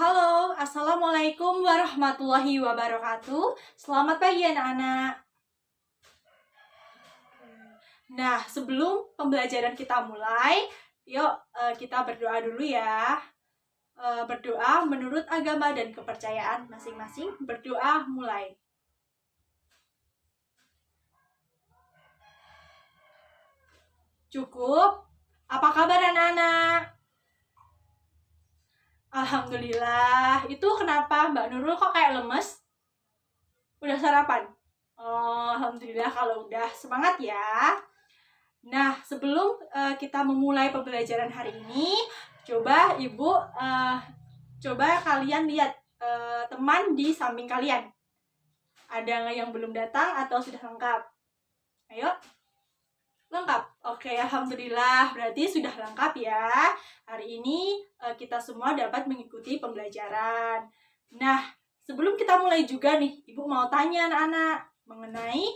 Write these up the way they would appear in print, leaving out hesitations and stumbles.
Halo, Assalamualaikum warahmatullahi wabarakatuh. Selamat pagi anak-anak. Nah, sebelum pembelajaran kita mulai, yuk kita berdoa dulu ya. Berdoa menurut agama dan kepercayaan masing-masing. Berdoa mulai. Cukup? Apa kabar anak-anak? Alhamdulillah. Itu kenapa Mbak Nurul kok kayak lemes? Udah sarapan? Oh, alhamdulillah kalau udah. Semangat ya. Nah, sebelum kita memulai pembelajaran hari ini, coba coba kalian lihat teman di samping kalian. Ada nggak yang belum datang atau sudah lengkap? Ayo. Lengkap? Oke, alhamdulillah. Berarti sudah lengkap ya. Hari ini kita semua dapat mengikuti pembelajaran. Nah, sebelum kita mulai juga nih, Ibu mau tanya anak-anak mengenai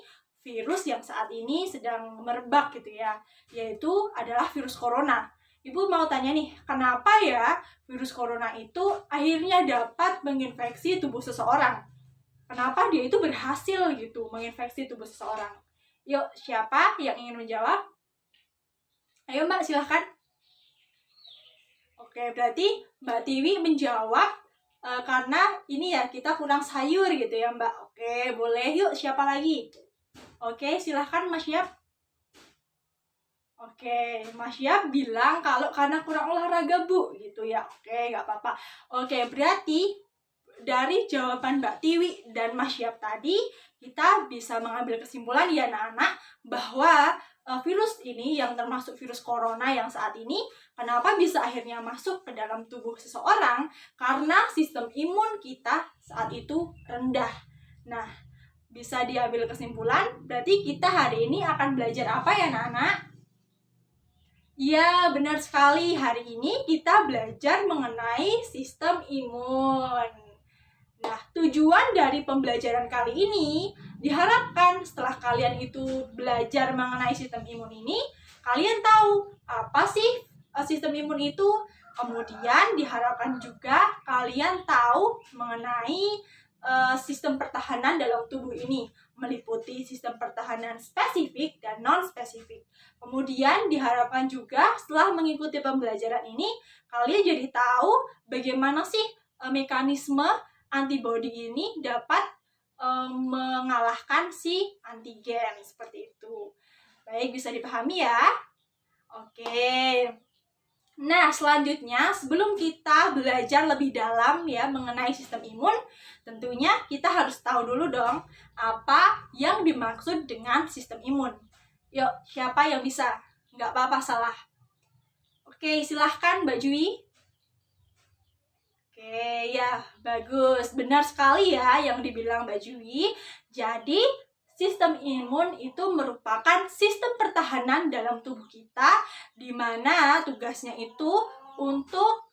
virus yang saat ini sedang merebak gitu ya, yaitu adalah virus corona. Ibu mau tanya nih, kenapa ya virus corona itu akhirnya dapat menginfeksi tubuh seseorang? Kenapa dia itu berhasil gitu menginfeksi tubuh seseorang? Yuk, siapa yang ingin menjawab? Ayo Mbak, silahkan. Oke, berarti Mbak Tiwi menjawab karena ini ya kita kurang sayur gitu ya Mbak. Oke, boleh. Yuk, siapa lagi? Oke, silahkan Mas Yap. Oke, Mas Yap bilang kalau karena kurang olahraga Bu gitu ya. Oke, nggak apa-apa. Oke, berarti dari jawaban Mbak Tiwi dan Mas Yap tadi, kita bisa mengambil kesimpulan ya anak-anak bahwa virus ini yang termasuk virus corona yang saat ini, kenapa bisa akhirnya masuk ke dalam tubuh seseorang? Karena sistem imun kita saat itu rendah. Nah, bisa diambil kesimpulan, berarti kita hari ini akan belajar apa ya anak-anak? Ya, benar sekali. Hari ini kita belajar mengenai sistem imun. Nah, tujuan dari pembelajaran kali ini diharapkan setelah kalian itu belajar mengenai sistem imun ini, kalian tahu apa sih sistem imun itu. Kemudian diharapkan juga kalian tahu mengenai sistem pertahanan dalam tubuh ini, meliputi sistem pertahanan spesifik dan non-spesifik. Kemudian diharapkan juga setelah mengikuti pembelajaran ini, kalian jadi tahu bagaimana sih mekanisme antibodi ini dapat mengalahkan si antigen seperti itu. Baik, bisa dipahami ya? Oke. Nah, selanjutnya sebelum kita belajar lebih dalam ya mengenai sistem imun, tentunya kita harus tahu dulu dong apa yang dimaksud dengan sistem imun. Yuk, siapa yang bisa? Nggak apa-apa salah. Oke, silahkan Mbak Jui. Oke, ya bagus. Benar sekali ya yang dibilang Mbak Jui. Jadi, sistem imun itu merupakan sistem pertahanan dalam tubuh kita, di mana tugasnya itu untuk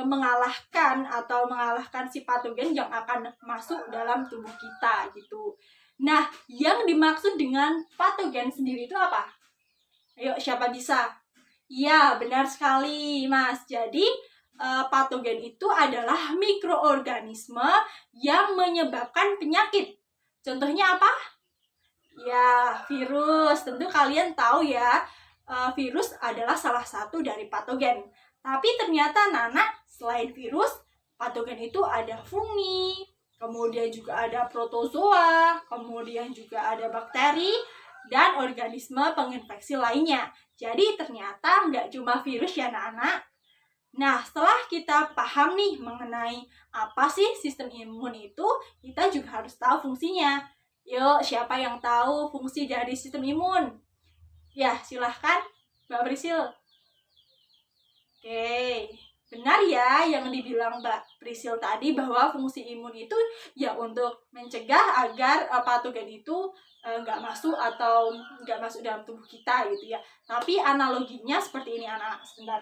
mengalahkan si patogen yang akan masuk dalam tubuh kita gitu. Nah, yang dimaksud dengan patogen sendiri itu apa? Ayo, siapa bisa? Ya, benar sekali, Mas. Jadi, patogen itu adalah mikroorganisme yang menyebabkan penyakit. Contohnya apa? Ya, virus. Tentu kalian tahu ya, virus adalah salah satu dari patogen. Tapi ternyata Nana, selain virus, patogen itu ada fungi, kemudian juga ada protozoa, kemudian juga ada bakteri, dan organisme penginfeksi lainnya. Jadi ternyata nggak cuma virus ya anak-anak. Nah, setelah kita paham nih mengenai apa sih sistem imun itu, kita juga harus tahu fungsinya. Yuk, siapa yang tahu fungsi dari sistem imun? Ya, silahkan Mbak Prisil. Oke, benar ya yang dibilang Mbak Prisil tadi bahwa fungsi imun itu ya untuk mencegah agar patogen itu nggak masuk atau nggak masuk dalam tubuh kita gitu ya. Tapi analoginya seperti ini anak-anak, sebentar.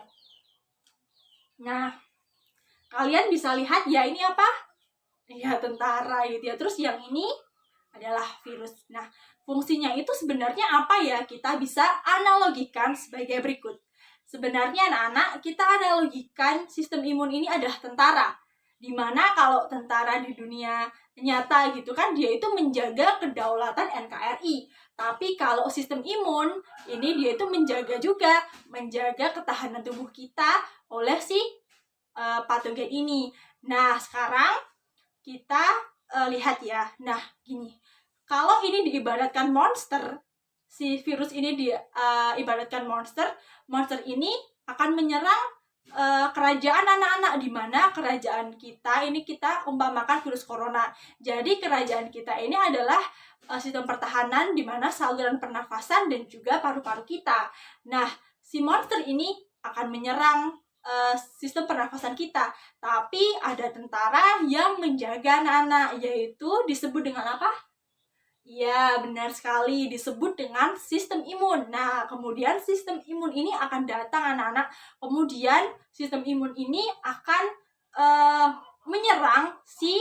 Nah, kalian bisa lihat ya ini apa? Ya tentara gitu ya. Terus yang ini adalah virus. Nah, fungsinya itu sebenarnya apa ya? Kita bisa analogikan sebagai berikut. Sebenarnya anak-anak kita analogikan sistem imun ini adalah tentara. Dimana kalau tentara di dunia nyata gitu kan, dia itu menjaga kedaulatan NKRI. Tapi kalau sistem imun, ini dia itu menjaga ketahanan tubuh kita oleh si patogen ini. Nah, sekarang kita lihat ya. Nah, gini. Kalau ini diibaratkan monster, si virus ini diibaratkan monster ini akan menyerang kerajaan anak-anak, di mana kerajaan kita umpamakan virus corona. Jadi kerajaan kita ini adalah sistem pertahanan di mana saluran pernafasan dan juga paru-paru kita. Nah, si monster ini akan menyerang sistem pernafasan kita, tapi ada tentara yang menjaga anak-anak, yaitu disebut dengan apa? Ya, benar sekali, disebut dengan sistem imun. Nah, kemudian sistem imun ini akan datang anak-anak, kemudian sistem imun ini akan menyerang si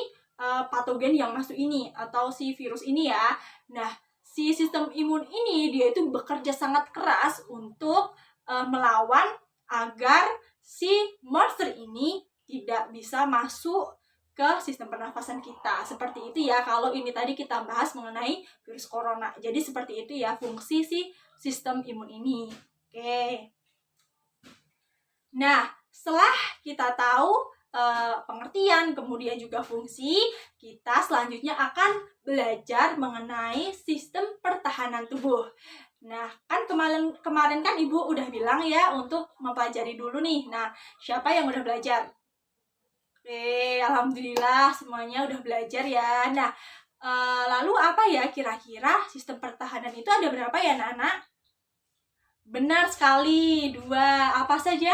patogen yang masuk ini, atau si virus ini ya. Nah, si sistem imun ini dia itu bekerja sangat keras untuk melawan agar si monster ini tidak bisa masuk ke sistem pernafasan kita. Seperti itu ya, kalau ini tadi kita bahas mengenai virus corona. Jadi seperti itu ya fungsi si sistem imun ini. Oke. Nah, setelah kita tahu pengertian, kemudian juga fungsi, kita selanjutnya akan belajar mengenai sistem pertahanan tubuh. Nah, kan kemarin kan Ibu udah bilang ya untuk mempelajari dulu nih. Nah, siapa yang udah belajar? Oke, alhamdulillah semuanya udah belajar ya. Nah, lalu apa ya kira-kira sistem pertahanan itu ada berapa ya, anak-anak? Benar sekali, 2. Apa saja?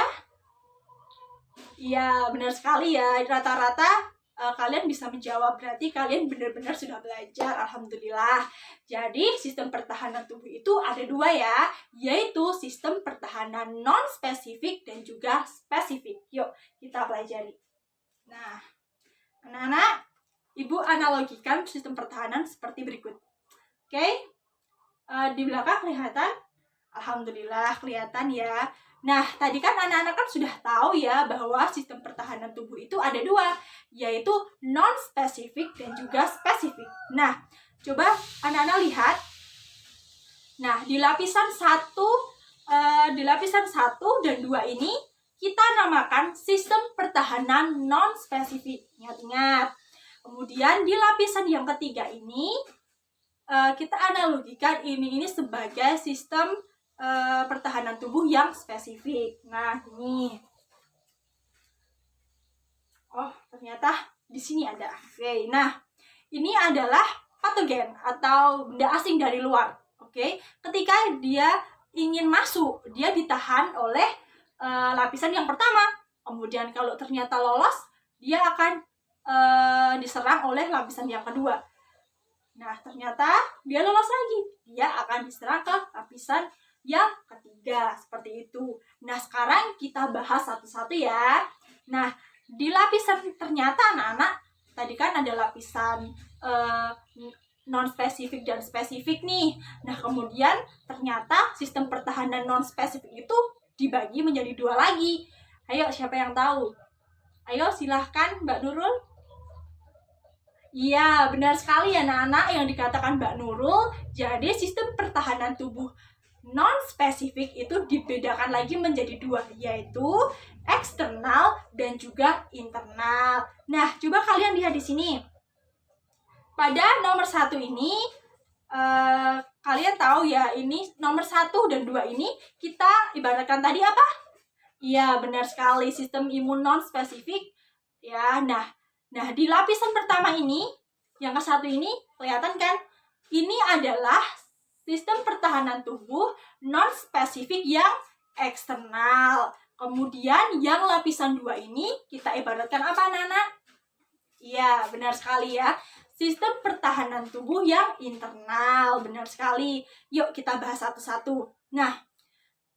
Iya, benar sekali ya. Rata-rata kalian bisa menjawab, berarti kalian benar-benar sudah belajar, alhamdulillah. Jadi sistem pertahanan tubuh itu ada 2 ya, yaitu sistem pertahanan non-spesifik dan juga spesifik. Yuk kita pelajari. Nah, anak-anak, Ibu analogikan sistem pertahanan seperti berikut. Oke, di belakang kelihatan? Alhamdulillah kelihatan ya. Nah, tadi kan anak-anak kan sudah tahu ya bahwa sistem pertahanan tubuh itu ada 2, yaitu non-spesifik dan juga spesifik. Nah, coba anak-anak lihat. Nah, di lapisan 1 dan 2 ini kita namakan sistem pertahanan non-spesifik. Ingat-ingat. Kemudian di lapisan yang ketiga ini kita analogikan ini sebagai sistem pertahanan tubuh yang spesifik. Nah, ini. Oh, ternyata di sini ada. Oke, nah, ini adalah patogen atau benda asing dari luar. Oke, ketika dia ingin masuk, dia ditahan oleh lapisan yang pertama. Kemudian kalau ternyata lolos, dia akan diserang oleh lapisan yang kedua. Nah, ternyata dia lolos lagi, dia akan diserang ke lapisan yang ketiga, seperti itu. Nah, sekarang kita bahas satu-satu ya. Nah, di lapisan ternyata anak-anak, tadi kan ada lapisan non-spesifik dan spesifik nih. Nah, kemudian ternyata sistem pertahanan non-spesifik itu dibagi menjadi 2 lagi. Ayo, siapa yang tahu? Ayo, silahkan Mbak Nurul. Iya, benar sekali ya anak-anak yang dikatakan Mbak Nurul. Jadi sistem pertahanan tubuh non-spesifik itu dibedakan lagi menjadi 2, yaitu eksternal dan juga internal. Nah, coba kalian lihat di sini. Pada nomor 1 ini, kalian tahu ya, ini nomor 1 dan 2 ini kita ibaratkan tadi apa? Iya, benar sekali, sistem imun non-spesifik. Ya, nah, di lapisan pertama ini, yang ke-1 ini, kelihatan kan? Ini adalah sistem pertahanan tubuh non-spesifik yang eksternal. Kemudian yang lapisan 2 ini kita ibaratkan apa, anak-anak? Iya, benar sekali ya. Sistem pertahanan tubuh yang internal, benar sekali. Yuk kita bahas satu-satu. Nah,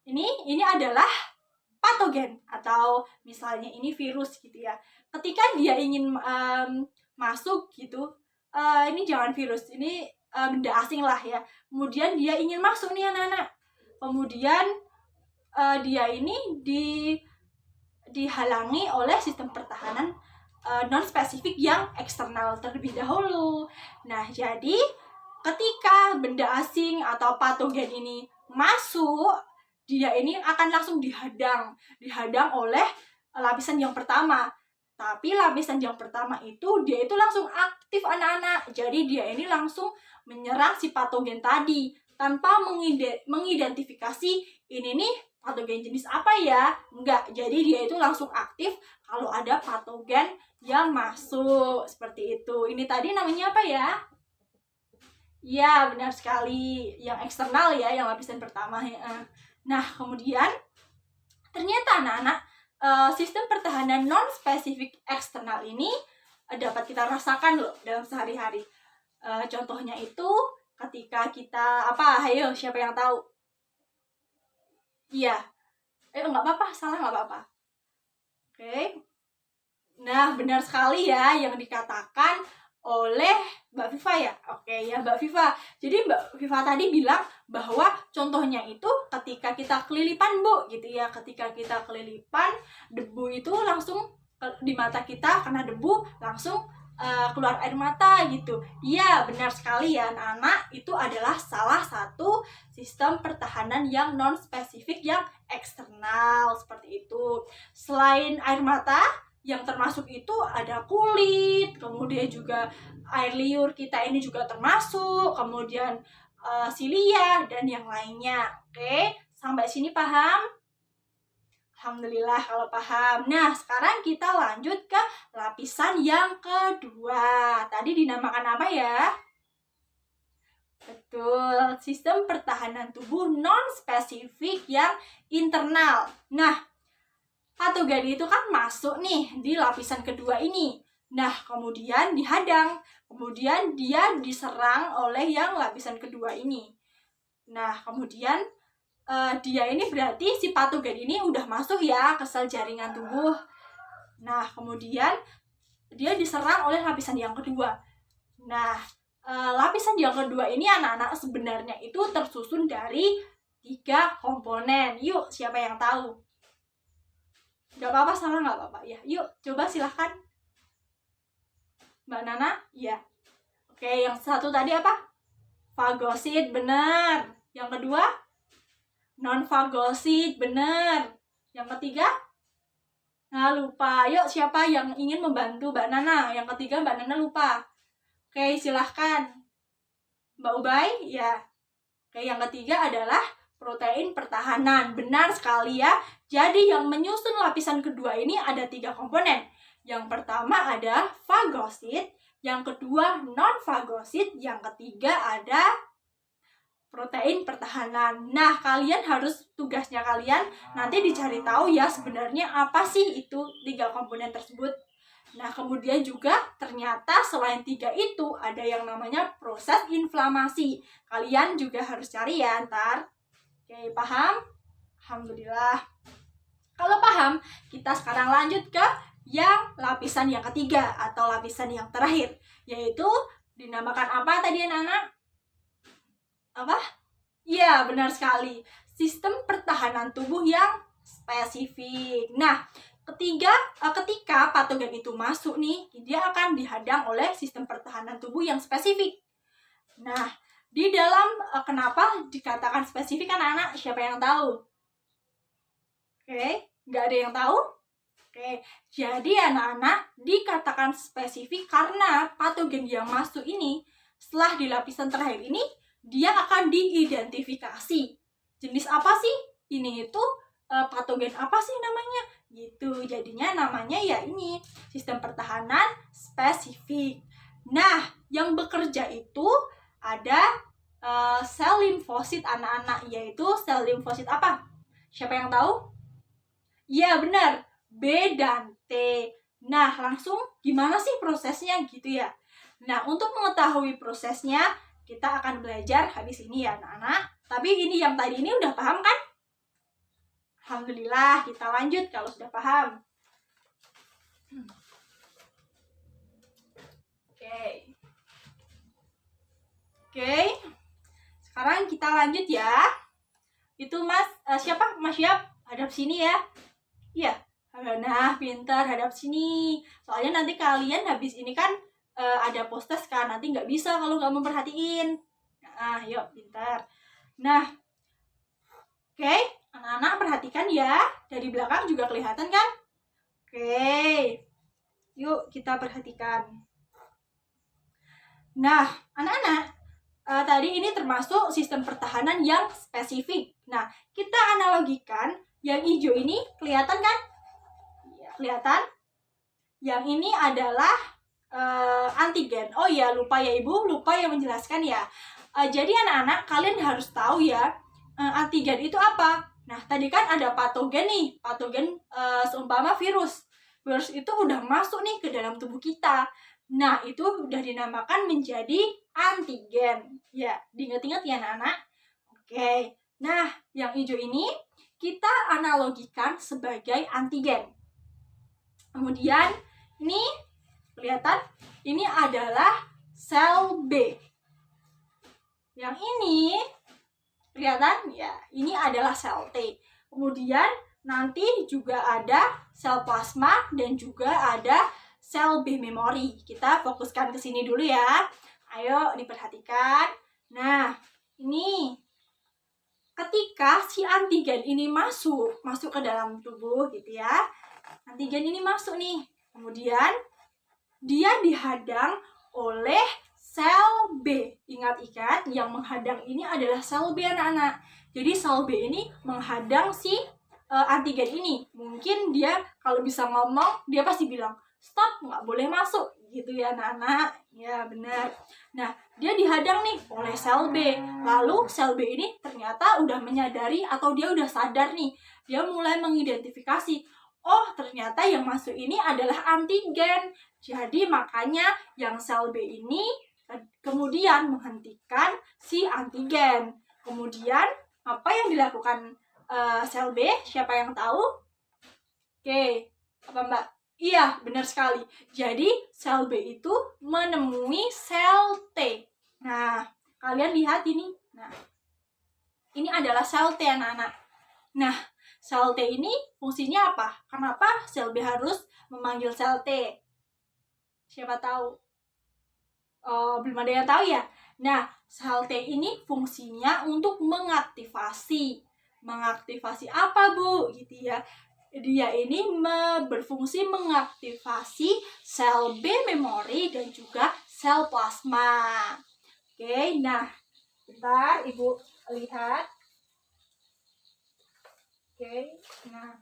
ini adalah patogen atau misalnya ini virus gitu ya. Ketika dia ingin masuk gitu, ini jangan virus, ini benda asing lah ya. Kemudian dia ingin masuk nih anak-anak. Kemudian dia ini dihalangi oleh sistem pertahanan non-spesifik yang eksternal terlebih dahulu. Nah, jadi ketika benda asing atau patogen ini masuk, dia ini akan langsung dihadang oleh lapisan yang pertama. Tapi lapisan yang pertama itu dia itu langsung aktif anak-anak. Jadi dia ini langsung menyerang si patogen tadi tanpa mengidentifikasi ini nih patogen jenis apa ya. Enggak, jadi dia itu langsung aktif kalau ada patogen yang masuk seperti itu. Ini tadi namanya apa ya? Ya, benar sekali. Yang eksternal ya, yang lapisan pertama ya. Nah, kemudian ternyata anak-anak sistem pertahanan non-spesifik eksternal ini dapat kita rasakan loh dalam sehari-hari. Contohnya itu ketika kita apa? Ayo, siapa yang tahu? Iya. Nggak apa-apa, salah nggak apa-apa. Oke. Nah, benar sekali ya yang dikatakan oleh Mbak Viva ya. Oke ya, Mbak Viva. Jadi Mbak Viva tadi bilang bahwa contohnya itu ketika kita kelilipan, Bu, gitu ya. Ketika kita kelilipan, debu itu langsung di mata kita karena debu langsung keluar air mata gitu. Iya, benar sekali ya anak-anak. Itu adalah salah satu sistem pertahanan yang non spesifik yang eksternal seperti itu. Selain air mata, yang termasuk itu ada kulit, kemudian juga air liur kita ini juga termasuk, kemudian silia dan yang lainnya. Oke, sampai sini paham? Alhamdulillah kalau paham. Nah, sekarang kita lanjut ke lapisan yang kedua. Tadi dinamakan apa ya? Betul, sistem pertahanan tubuh non-spesifik yang internal. Nah, patogen itu kan masuk nih di lapisan kedua ini. Nah, kemudian dihadang. Kemudian dia diserang oleh yang lapisan kedua ini. Nah, kemudian dia ini berarti si patogen ini udah masuk ya ke sel jaringan tubuh. Nah, kemudian dia diserang oleh lapisan yang kedua. Nah, lapisan yang kedua ini anak-anak sebenarnya itu tersusun dari 3 komponen. Yuk, siapa yang tahu? Gak apa-apa, salah gak apa-apa ya. Yuk, coba silahkan. Mbak Nana? Iya. Oke, yang satu tadi apa? Fagosit, bener. Yang kedua? Non-fagosit, bener. Yang ketiga? Nah, lupa. Yuk, siapa yang ingin membantu Mbak Nana? Yang ketiga Mbak Nana lupa. Oke, silahkan. Mbak Ubay? Ya. Oke, yang ketiga adalah protein pertahanan. Benar sekali ya. Jadi yang menyusun lapisan kedua ini ada 3 komponen. Yang pertama ada fagosit, yang kedua non-fagosit, yang ketiga ada protein pertahanan. Nah, kalian harus tugasnya kalian nanti dicari tahu ya sebenarnya apa sih itu 3 komponen tersebut. Nah, kemudian juga ternyata selain 3 itu ada yang namanya proses inflamasi. Kalian juga harus cari ya ntar. Oke, paham? Alhamdulillah. Kalau paham, kita sekarang lanjut ke yang lapisan yang ketiga atau lapisan yang terakhir, yaitu dinamakan apa tadi anak-anak? Apa? Iya, benar sekali. Sistem pertahanan tubuh yang spesifik. Nah, ketika patogen itu masuk nih, dia akan dihadang oleh sistem pertahanan tubuh yang spesifik. Nah, di dalam kenapa dikatakan spesifik anak-anak? Siapa yang tahu? Oke, nggak ada yang tahu? Oke, jadi anak-anak dikatakan spesifik karena patogen yang masuk ini setelah di lapisan terakhir ini dia akan diidentifikasi. Jenis apa sih? Ini itu patogen apa sih namanya? Gitu. Jadinya namanya ya ini sistem pertahanan spesifik. Nah, yang bekerja itu ada sel limfosit anak-anak, yaitu sel limfosit apa? Siapa yang tahu? Iya, benar. B dan T. Nah, langsung gimana sih prosesnya gitu ya? Nah, untuk mengetahui prosesnya, kita akan belajar habis ini ya anak-anak. Tapi ini yang tadi ini udah paham kan? Alhamdulillah, kita lanjut kalau sudah paham. Oke. Sekarang kita lanjut ya. Itu Mas, siapa? Mas Syab, hadap sini ya. Iya. Nah, pintar, hadap sini. Soalnya nanti kalian habis ini kan ada postes kan, nanti nggak bisa kalau nggak memperhatiin. Nah, yuk, pintar. Nah, oke, anak-anak perhatikan ya. Dari belakang juga kelihatan kan? Oke, yuk kita perhatikan. Nah, anak-anak, tadi ini termasuk sistem pertahanan yang spesifik. Nah, kita analogikan yang hijau ini, kelihatan kan? Kelihatan? Yang ini adalah antigen. Oh ya, lupa ya Ibu, lupa yang menjelaskan ya. Jadi anak-anak, kalian harus tahu ya, antigen itu apa? Nah, tadi kan ada patogen nih, patogen seumpama virus. Virus itu udah masuk nih ke dalam tubuh kita. Nah, itu udah dinamakan menjadi antigen. Ya, diingat-ingat ya anak-anak. Oke, nah yang hijau ini kita analogikan sebagai antigen. Kemudian ini kelihatan, ini adalah sel B. Yang ini kelihatan ya, ini adalah sel T. Kemudian nanti juga ada sel plasma dan juga ada sel B memori. Kita fokuskan ke sini dulu ya. Ayo diperhatikan. Nah, ini ketika si antigen ini masuk ke dalam tubuh gitu ya. Antigen ini masuk nih. Kemudian dia dihadang oleh sel B. Ingat-ingat, yang menghadang ini adalah sel B anak-anak. Jadi sel B ini menghadang si antigen ini. Mungkin dia kalau bisa ngomong, dia pasti bilang, stop, nggak boleh masuk. Gitu ya anak-anak. Ya benar. Nah, dia dihadang nih oleh sel B. Lalu sel B ini ternyata udah menyadari atau dia udah sadar nih. Dia mulai mengidentifikasi, oh ternyata yang masuk ini adalah antigen. Jadi makanya yang sel B ini kemudian menghentikan si antigen. Kemudian apa yang dilakukan sel B? Siapa yang tahu? Oke, apa Mbak? Iya, benar sekali. Jadi sel B itu menemui sel T. Nah, kalian lihat ini. Nah, ini adalah sel T anak-anak. Nah, sel T ini fungsinya apa? Kenapa sel B harus memanggil sel T? Siapa tahu? Oh, belum ada yang tahu ya? Nah, sel T ini fungsinya untuk mengaktifasi. Mengaktifasi apa, Bu? Gitu ya. Dia ini berfungsi mengaktifasi sel B memori dan juga sel plasma. Oke, nah, bentar Ibu lihat. Oke, nah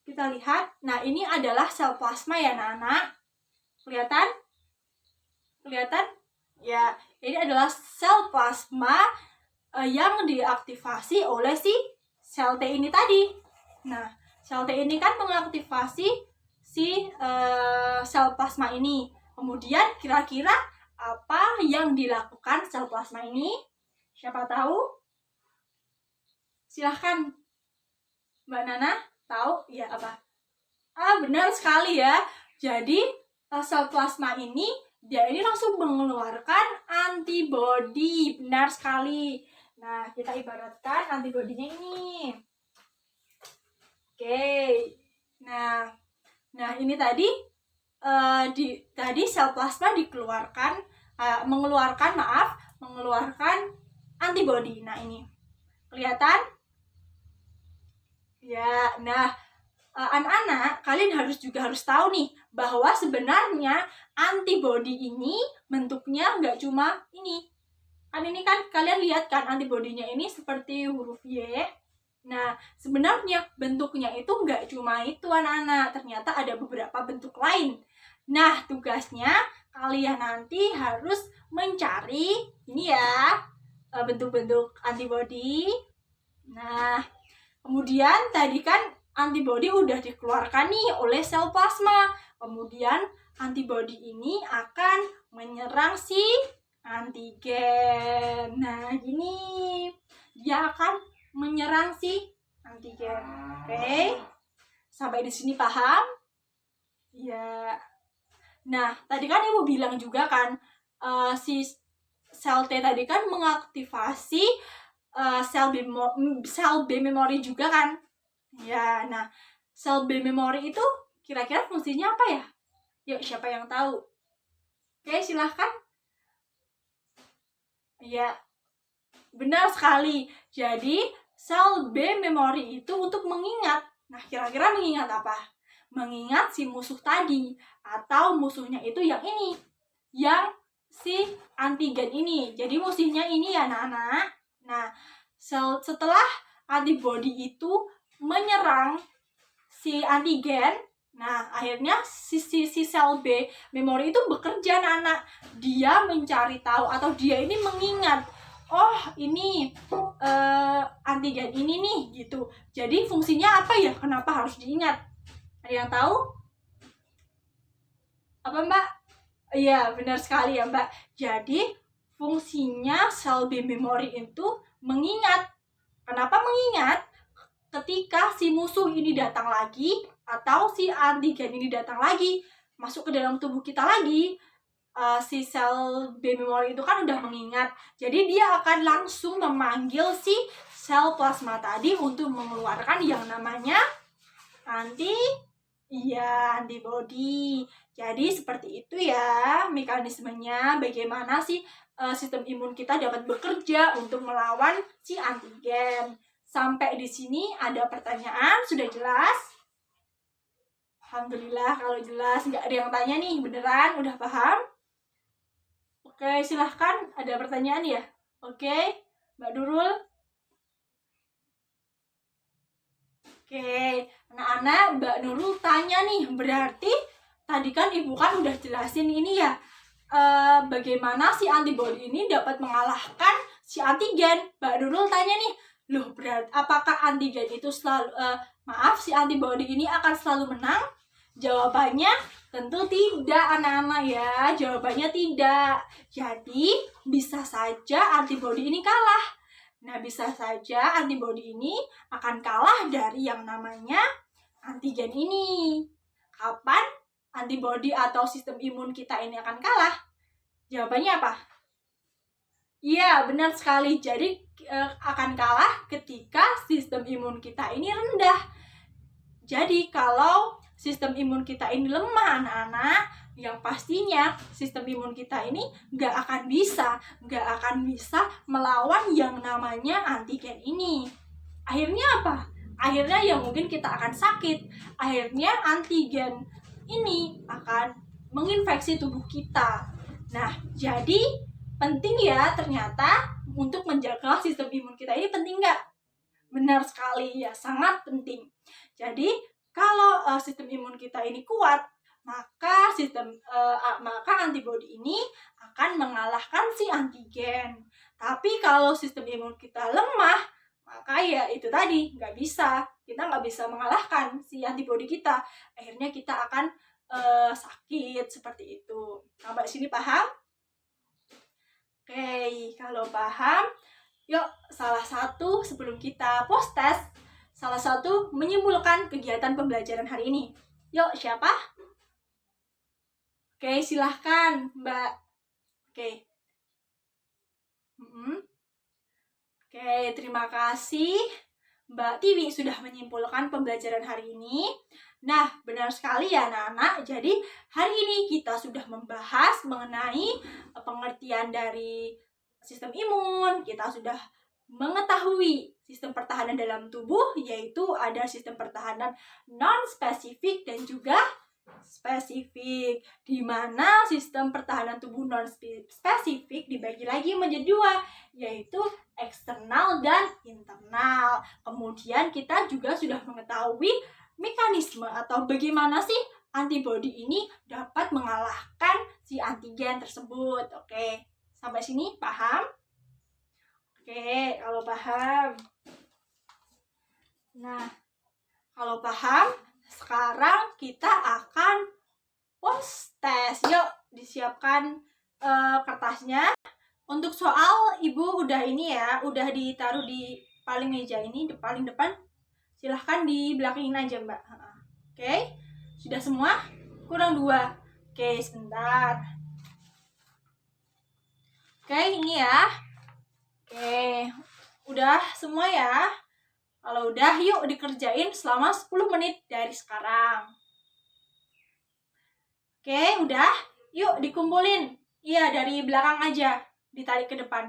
kita lihat. Nah, ini adalah sel plasma ya anak-anak. Kelihatan? Kelihatan? Ya, ini adalah sel plasma yang diaktifasi oleh si sel T ini tadi. Nah, sel T ini kan mengaktifasi si sel plasma ini. Kemudian kira-kira apa yang dilakukan sel plasma ini? Siapa tahu? Silahkan Mbak Nana, tahu? Ya apa? Benar sekali ya. Jadi sel plasma ini dia ini langsung mengeluarkan antibodi. Benar sekali. Nah, kita ibaratkan antibodinya ini. Oke. Nah ini tadi tadi sel plasma mengeluarkan antibodi. Nah, ini. Kelihatan? Ya, nah anak-anak, kalian juga harus tahu nih bahwa sebenarnya antibodi ini bentuknya nggak cuma ini. Kan ini kan kalian lihat kan antibodinya ini seperti huruf Y. Nah, sebenarnya bentuknya itu nggak cuma itu anak-anak. Ternyata ada beberapa bentuk lain. Nah, tugasnya kalian nanti harus mencari ini ya bentuk-bentuk antibodi. Nah, kemudian tadi kan antibodi udah dikeluarkan nih oleh sel plasma. Kemudian antibodi ini akan menyerang si antigen. Nah, gini. Dia akan menyerang si antigen. Oke? Sampai di sini paham? Ya. Nah, tadi kan Ibu bilang juga kan si sel T tadi kan mengaktifasi sel B memori juga kan. Ya, nah sel B memori itu kira-kira fungsinya apa ya? Yuk, siapa yang tahu? Oke, silahkan. Ya, benar sekali. Jadi, sel B memori itu untuk mengingat. Nah, kira-kira mengingat apa? Mengingat si musuh tadi. Atau musuhnya itu yang ini. Yang si antigen ini. Jadi, musuhnya ini ya, anak-anak. Nah, setelah antibody itu menyerang si antigen, nah akhirnya si sel B memori itu bekerja, anak-anak. Dia mencari tahu atau dia ini mengingat, oh ini antigen ini nih gitu. Jadi fungsinya apa ya? Kenapa harus diingat? Ada yang tahu? Apa Mbak? Iya, benar sekali ya Mbak. Jadi fungsinya sel B memori itu mengingat. Kenapa mengingat? Ketika si musuh ini datang lagi atau si antigen ini datang lagi masuk ke dalam tubuh kita lagi, si sel B memori itu kan udah mengingat, jadi dia akan langsung memanggil si sel plasma tadi untuk mengeluarkan yang namanya antibody. Jadi seperti itu ya mekanismenya, bagaimana sih sistem imun kita dapat bekerja untuk melawan si antigen. Sampai di sini ada pertanyaan, sudah jelas? Alhamdulillah kalau jelas, nggak ada yang tanya nih, beneran udah paham? Oke, silahkan, ada pertanyaan ya? Oke, Mbak Nurul. Oke, anak-anak, Mbak Nurul tanya nih, berarti tadi kan Ibu kan udah jelasin ini ya, bagaimana si antibody ini dapat mengalahkan si antigen. Mbak Nurul tanya nih, loh berarti apakah antigen itu selalu, si antibody ini akan selalu menang? Jawabannya tentu tidak, anak-anak ya. Jawabannya tidak. Jadi bisa saja antibody ini kalah. Nah, bisa saja antibody ini akan kalah dari yang namanya antigen ini. Kapan antibody atau sistem imun kita ini akan kalah? Jawabannya apa? Iya, benar sekali. Jadi akan kalah ketika sistem imun kita ini rendah. Jadi kalau sistem imun kita ini lemah, anak-anak, yang pastinya sistem imun kita ini nggak akan bisa melawan yang namanya antigen ini. Akhirnya apa? Akhirnya ya mungkin kita akan sakit. Akhirnya antigen ini akan menginfeksi tubuh kita. Nah, jadi penting ya ternyata untuk menjaga sistem imun kita ini, penting nggak? Benar sekali ya, sangat penting. Jadi kalau sistem imun kita ini kuat, maka antibody ini akan mengalahkan si antigen. Tapi kalau sistem imun kita lemah, maka ya itu tadi, kita nggak bisa mengalahkan si antibody kita. Akhirnya kita akan sakit seperti itu. Sampai sini paham? Oke, kalau paham, yuk salah satu sebelum kita post test, salah satu menyimpulkan kegiatan pembelajaran hari ini. Yuk, siapa? Oke, silahkan Mbak. Oke. Oke, terima kasih Mbak Tiwi sudah menyimpulkan pembelajaran hari ini. Nah, benar sekali ya anak-anak. Jadi, hari ini kita sudah membahas mengenai pengertian dari sistem imun. Kita sudah mengetahui sistem pertahanan dalam tubuh, yaitu ada sistem pertahanan non-spesifik dan juga spesifik, di mana sistem pertahanan tubuh non-spesifik dibagi lagi menjadi dua, yaitu eksternal dan internal. Kemudian kita juga sudah mengetahui mekanisme atau bagaimana sih antibody ini dapat mengalahkan si antigen tersebut. Oke, sampai sini paham? Oke, kalau paham. Nah, kalau paham, sekarang kita akan post test. Yuk, disiapkan kertasnya. Untuk soal, Ibu udah ini ya, udah ditaruh di paling meja ini, paling depan. Silahkan di belakangin aja, Mbak. Oke, sudah semua? Kurang 2. Oke, sebentar. Oke, ini ya. Oke, udah semua ya. Kalau udah, yuk dikerjain selama 10 menit dari sekarang. Oke, udah? Yuk dikumpulin. Iya, dari belakang aja. Ditarik ke depan.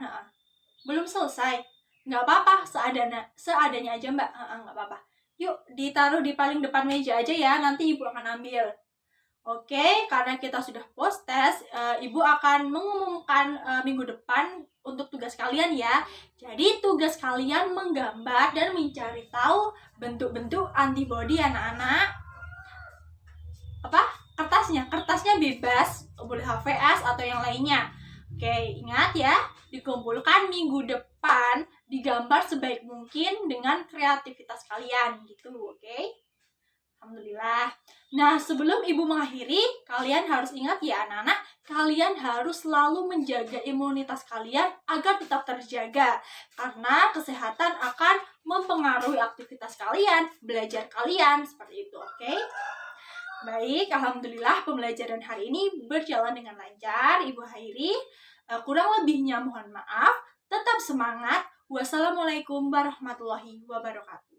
Belum selesai. Nggak apa-apa, seadanya aja, Mbak. Nggak apa-apa. Yuk, ditaruh di paling depan meja aja ya. Nanti Ibu akan ambil. Oke, karena kita sudah post test, Ibu akan mengumumkan minggu depan untuk tugas kalian ya. Jadi tugas kalian menggambar dan mencari tahu bentuk-bentuk antibodi anak-anak. Kertasnya bebas, boleh HVS atau yang lainnya. Oke, ingat ya, dikumpulkan minggu depan, digambar sebaik mungkin dengan kreativitas kalian gitu, oke? Alhamdulillah. Nah, sebelum Ibu mengakhiri, kalian harus ingat ya anak-anak, kalian harus selalu menjaga imunitas kalian agar tetap terjaga. Karena kesehatan akan mempengaruhi aktivitas kalian, belajar kalian, seperti itu, oke? Baik, Alhamdulillah pembelajaran hari ini berjalan dengan lancar, Ibu Hairi. Kurang lebihnya mohon maaf. Tetap semangat. Wassalamualaikum warahmatullahi wabarakatuh.